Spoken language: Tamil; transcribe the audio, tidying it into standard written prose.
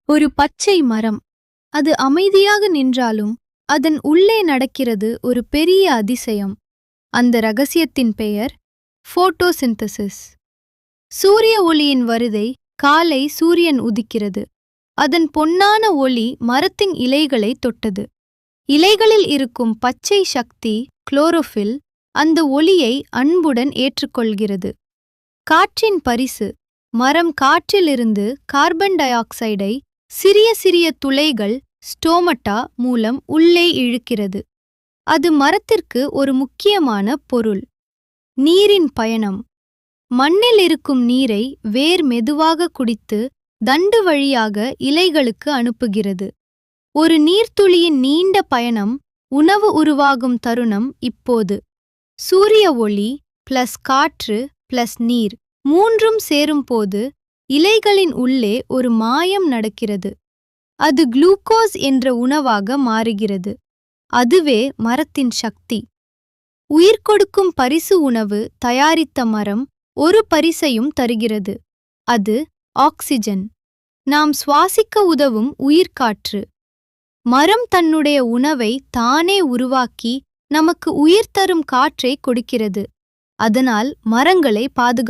ஒரு பச்சை மரம். அது அமைதியாக நின்றாலும் அதன் உள்ளே நடக்கிறது ஒரு பெரிய அதிசயம். அந்த ரகசியத்தின் பெயர் போட்டோசிந்தசிஸ். சூரிய ஒளியின் வருகை. காலை சூரியன் உதிக்கிறது. அதன் பொன்னான ஒளி மரத்தின் இலைகளை தொட்டது. இலைகளில் இருக்கும் பச்சை சக்தி குளோரோஃபில் அந்த ஒளியை அன்புடன் ஏற்றுக்கொள்கிறது. காற்றின் பரிசு. மரம் காற்றிலிருந்து கார்பன் டை ஆக்சைடை சிறிய சிறிய துளைகள் ஸ்டோமட்டா மூலம் உள்ளே இழுக்கிறது. அது மரத்திற்கு ஒரு முக்கியமான பொருள். நீரின் பயணம். மண்ணில் இருக்கும் நீரை வேர் மெதுவாக குடித்து தண்டு வழியாக இலைகளுக்கு அனுப்புகிறது. ஒரு நீர்த்துளியின் நீண்ட பயணம். உணவு உருவாகும் தருணம் இப்போது. சூரிய ஒளி பிளஸ் காற்று பிளஸ் நீர் மூன்றும் சேரும்போது இலைகளின் உள்ளே ஒரு மாயம் நடக்கிறது. அது குளுக்கோஸ் என்ற உணவாக மாறுகிறது. அதுவே மரத்தின் சக்தி. உயிர் கொடுக்கும் பரிசு உணவு தயாரித்த மரம் ஒரு பரிசையும் தருகிறது. அது ஆக்சிஜன். நாம் சுவாசிக்க உதவும் உயிர்காற்று. மரம் தன்னுடைய உணவை தானே உருவாக்கி நமக்கு உயிர் தரும் காற்றை கொடுக்கிறது. அதனால் மரங்களை பாதுகாக்கிறது.